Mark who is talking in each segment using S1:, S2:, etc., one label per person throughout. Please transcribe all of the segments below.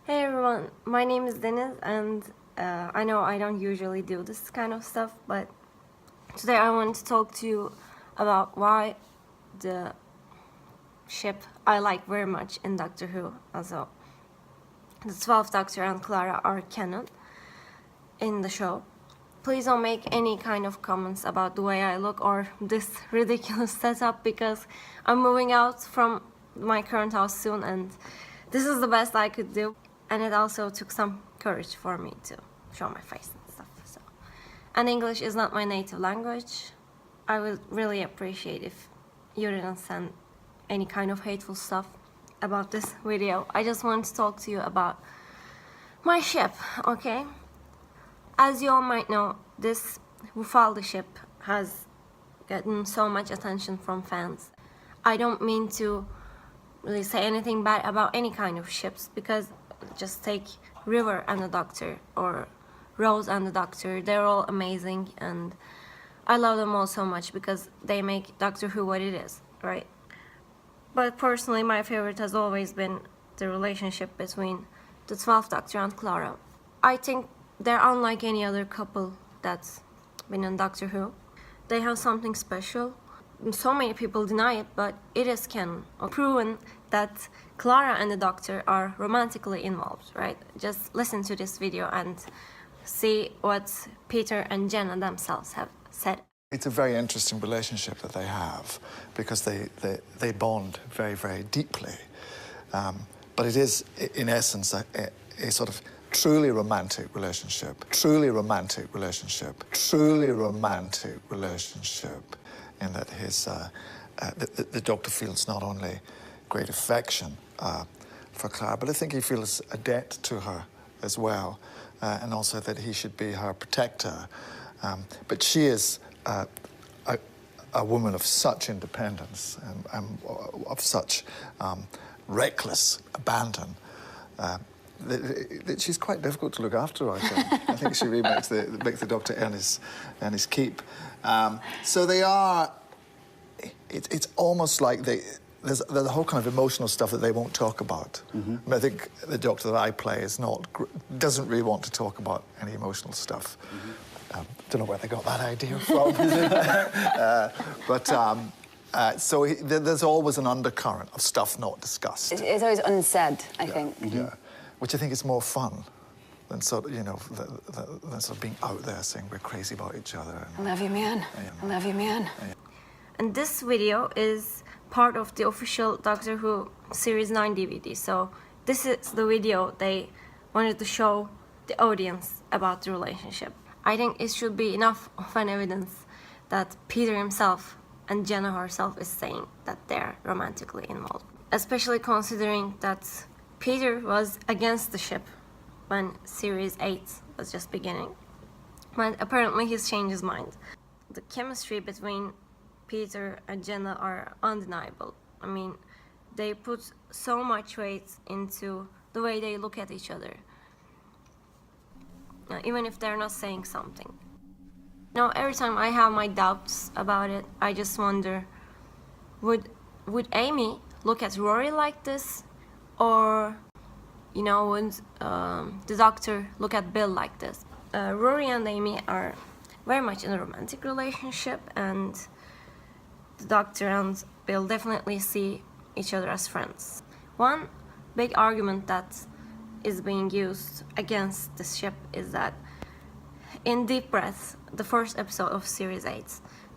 S1: Hey everyone, my name is Deniz, and I know I don't usually do this kind of stuff, but today I want to talk to you about why the ship I like very much in Doctor Who, also the 12th Doctor and Clara are canon in the show. Please don't make any kind of comments about the way I look or this ridiculous setup, because I'm moving out from my current house soon and this is the best I could do. And it also took some courage for me to show my face and stuff. So, and English is not my native language. I would really appreciate if you didn't send any kind of hateful stuff about this video. I just want to talk to you about my ship, okay? As you all might know, this Wufaldi ship has gotten so much attention from fans. I don't mean to really say anything bad about any kind of ships, because just take River and the Doctor or Rose and the Doctor, they're all amazing and I love them all so much because they make Doctor Who what it is, right? But personally, my favorite has always been the relationship between the 12th Doctor and Clara. I think they're unlike any other couple that's been in Doctor Who. They have something special. So many people deny it, but it is canon, or proven that Clara and the Doctor are romantically involved, right? Just listen to this video and see what Peter and Jenna themselves have said.
S2: It's a very interesting relationship that they have, because they bond very, very deeply. But it is, in essence, a sort of truly romantic relationship, truly romantic relationship, truly romantic relationship, in that the Doctor feels not only great affection for Clara, but I think he feels a debt to her as well, and also that he should be her protector. But she is a woman of such independence and of such reckless abandon that she's quite difficult to look after, I think. I think she really makes the Doctor earn his keep. So they are... It's almost like there's the whole kind of emotional stuff that they won't talk about. Mm-hmm. I mean, I think the Doctor that I play doesn't really want to talk about any emotional stuff. Mm-hmm. Don't know where they got that idea from. So there's always an undercurrent of stuff not discussed.
S3: It's always unsaid, I think.
S2: Mm-hmm. Yeah, which I think is more fun than sort of, than sort of being out there saying we're crazy about each other.
S3: I love you, man. I love you, man.
S1: And this video is part of the official Doctor Who Series 9 DVD. So this is the video they wanted to show the audience about the relationship. I think it should be enough of an evidence that Peter himself and Jenna herself is saying that they're romantically involved. Especially considering that Peter was against the ship when Series 8 was just beginning. But apparently he's changed his mind. The chemistry between Peter and Jenna are undeniable. I mean, they put so much weight into the way they look at each other, even if they're not saying something. Every time I have my doubts about it, I just wonder, would Amy look at Rory like this? Or, would the Doctor look at Bill like this? Rory and Amy are very much in a romantic relationship, and the Doctor and Bill definitely see each other as friends. One big argument that is being used against this ship is that in Deep Breath, the first episode of Series 8,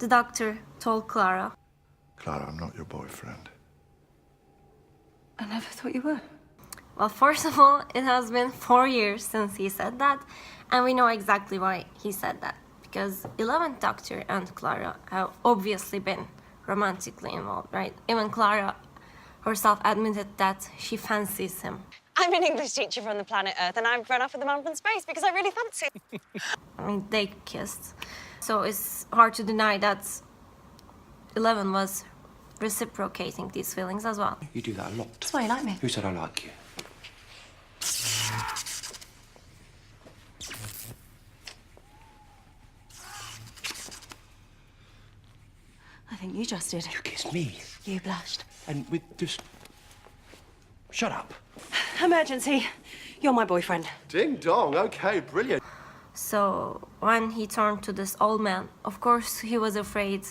S1: the Doctor told Clara,
S2: Clara, I'm not your boyfriend.
S3: I never thought you were.
S1: Well, first of all, it has been 4 years since he said that, and we know exactly why he said that. Because 11th Doctor and Clara have obviously been romantically involved, right? Even Clara herself admitted that she fancies him.
S4: I'm an English teacher from the planet Earth, and I've run off with a man from space because I really fancy him.
S1: I mean, they kissed. So it's hard to deny that 11 was reciprocating these feelings as well.
S5: You do that a lot.
S3: That's why you like me.
S5: Who said I like you?
S3: I think you just did.
S5: You kissed me.
S3: You blushed.
S5: And with just... Shut up.
S3: Emergency. You're my boyfriend.
S5: Ding dong, okay, brilliant.
S1: So when he turned to this old man, of course he was afraid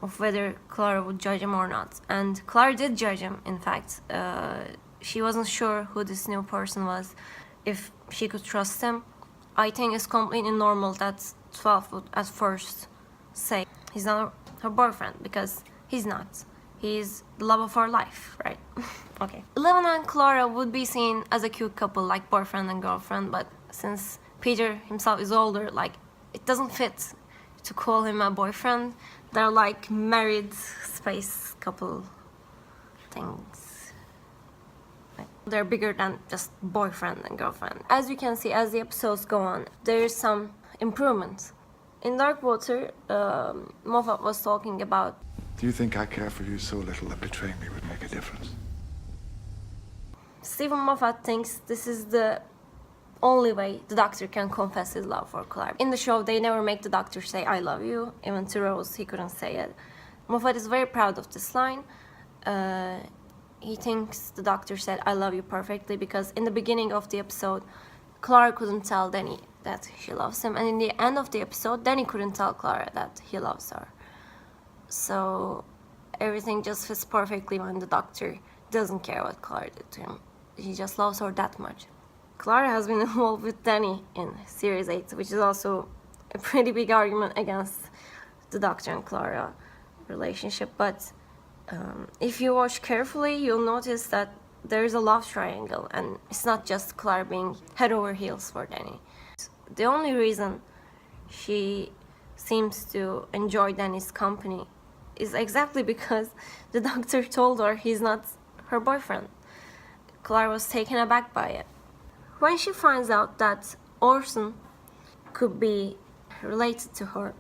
S1: of whether Clara would judge him or not. And Clara did judge him, in fact. She wasn't sure who this new person was, if she could trust him. I think it's completely normal that 12 would at first say he's not her boyfriend, because he's not. He's the love of her life, right? Okay. 11 and Clara would be seen as a cute couple, like boyfriend and girlfriend, but since Peter himself is older, like, it doesn't fit to call him a boyfriend. They're like married space couple things. Like, they're bigger than just boyfriend and girlfriend. As you can see, as the episodes go on, there's some improvement. In Darkwater, Moffat was talking about,
S6: Do you think I care for you so little that betraying me would make a difference?
S1: Stephen Moffat thinks this is the only way the Doctor can confess his love for Clara. In the show, they never make the Doctor say, I love you. Even to Rose, he couldn't say it. Moffat is very proud of this line. He thinks the Doctor said, I love you perfectly, because in the beginning of the episode, Clara couldn't tell Danny that she loves him. And in the end of the episode, Danny couldn't tell Clara that he loves her. So everything just fits perfectly when the Doctor doesn't care what Clara did to him. He just loves her that much. Clara has been involved with Danny in Series 8, which is also a pretty big argument against the Doctor and Clara relationship. But if you watch carefully, you'll notice that there's a love triangle, and it's not just Clara being head over heels for Danny. The only reason she seems to enjoy Danny's company is exactly because the Doctor told her he's not her boyfriend. Clara was taken aback by it. When she finds out that Orson could be related to her,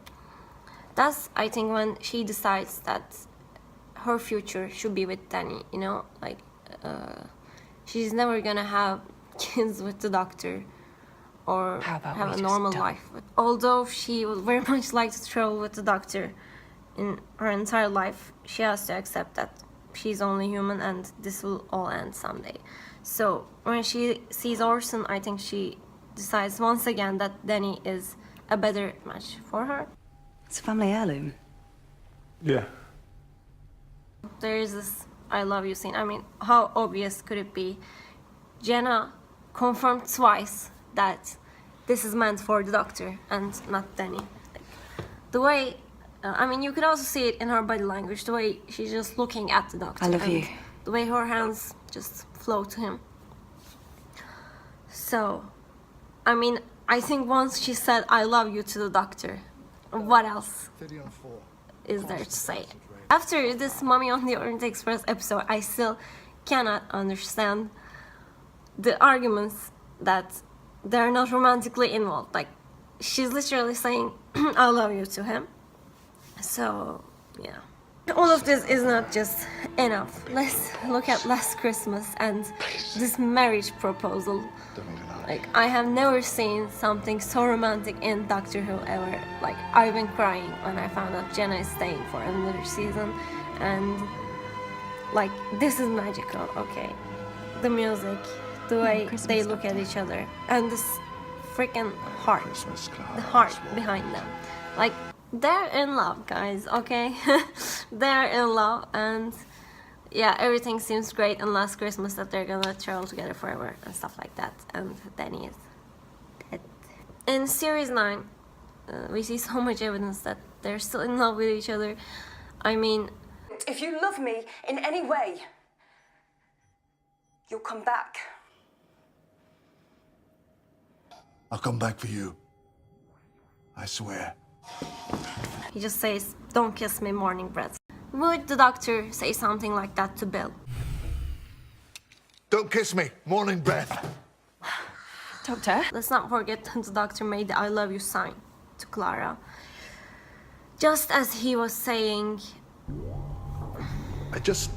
S1: that's, I think, when she decides that her future should be with Danny, you know? Like, she's never gonna have kids with the Doctor or have a normal life. Although she would very much like to travel with the Doctor in her entire life, she has to accept that she's only human and this will all end someday. So when she sees Orson, I think she decides once again that Danny is a better match for her.
S3: It's a family heirloom.
S6: Yeah.
S1: There is this I love you scene. I mean, how obvious could it be? Jenna confirmed twice that this is meant for the Doctor and not Danny. The way, I mean, you could also see it in her body language, the way she's just looking at the Doctor.
S3: I love you.
S1: The way her hands just flow to him. So, I mean, I think once she said I love you to the Doctor, what else is there to say? After this Mummy on the Orient Express episode, I still cannot understand the arguments that they're not romantically involved. Like, she's literally saying I love you to him. So, yeah. All of this is not just enough. Let's look at Last Christmas and this marriage proposal. Like, I have never seen something so romantic in Doctor Who ever. Like, I've been crying when I found out Jenna is staying for another season. And, like, this is magical, okay? The music, the way they look at each other, and this freaking heart. The heart behind them. Like, they're in love, guys, okay? They're in love, and yeah, everything seems great in Last Christmas, that they're gonna travel together forever and stuff like that. And Danny is dead. In Series 9, we see so much evidence that they're still in love with each other. I mean,
S7: if you love me in any way, you'll come back.
S6: I'll come back for you. I swear.
S1: he just says, don't kiss me, morning breath. Would the Doctor say something like that to Bill?
S6: Don't kiss me, morning breath.
S3: Doctor?
S1: Let's not forget that the Doctor made the I love you sign to Clara. Just as he was saying,
S6: I just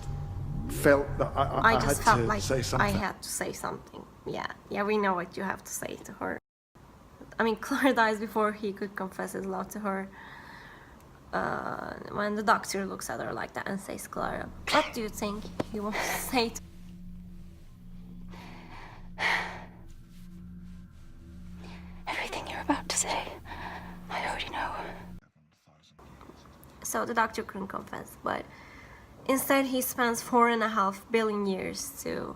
S6: felt that I
S1: just
S6: had
S1: felt
S6: to
S1: like
S6: say something.
S1: I had to say something. Yeah, we know what you have to say to her. I mean, Clara dies before he could confess his love to her. When the Doctor looks at her like that and says, Clara, what do you think he wants to say to
S3: about to say, I already know.
S1: So the doctor couldn't confess, but instead he spends 4.5 billion years to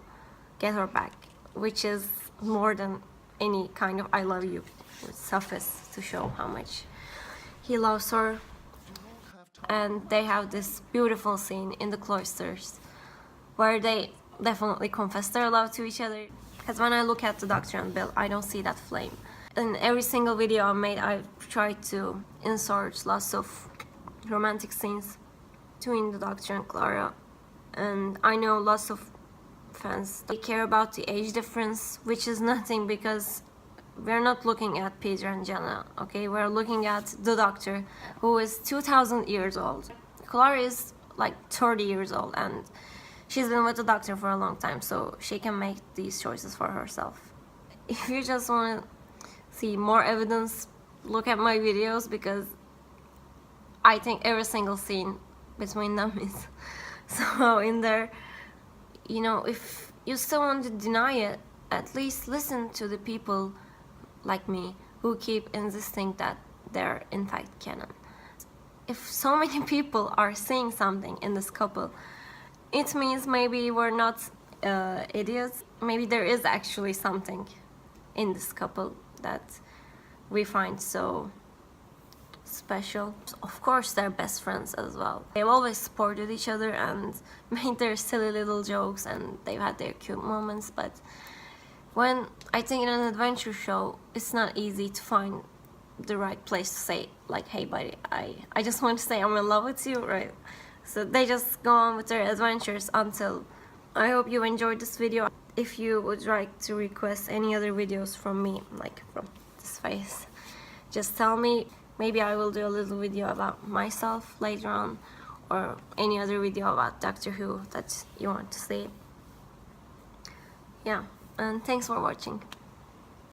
S1: get her back, which is more than any kind of I love you would suffice to show how much he loves her. And they have this beautiful scene in the cloisters where they definitely confess their love to each other. Because when I look at the Doctor and Bill, I don't see that flame. In every single video I made, I've tried to insert lots of romantic scenes between the Doctor and Clara. And I know lots of fans, they care about the age difference, which is nothing because we're not looking at Peter and Jenna, okay? We're looking at the Doctor, who is 2,000 years old. Clara is like 30 years old, and she's been with the Doctor for a long time, so she can make these choices for herself. If you just want to see more evidence, look at my videos, because I think every single scene between them is somehow in there. You know, if you still want to deny it, at least listen to the people like me who keep insisting that they're in fact canon. If so many people are seeing something in this couple, it means maybe we're not idiots. Maybe there is actually something in this couple that we find so special. Of course they're best friends as well. They've always supported each other and made their silly little jokes, and they've had their cute moments, but when I think in an adventure show, it's not easy to find the right place to say, like, hey buddy, I just want to say I'm in love with you, right? So they just go on with their adventures until... I hope you enjoyed this video. If you would like to request any other videos from me, like from this face, just tell me. Maybe I will do a little video about myself later on, or any other video about Doctor Who that you want to see. Yeah, and thanks for watching.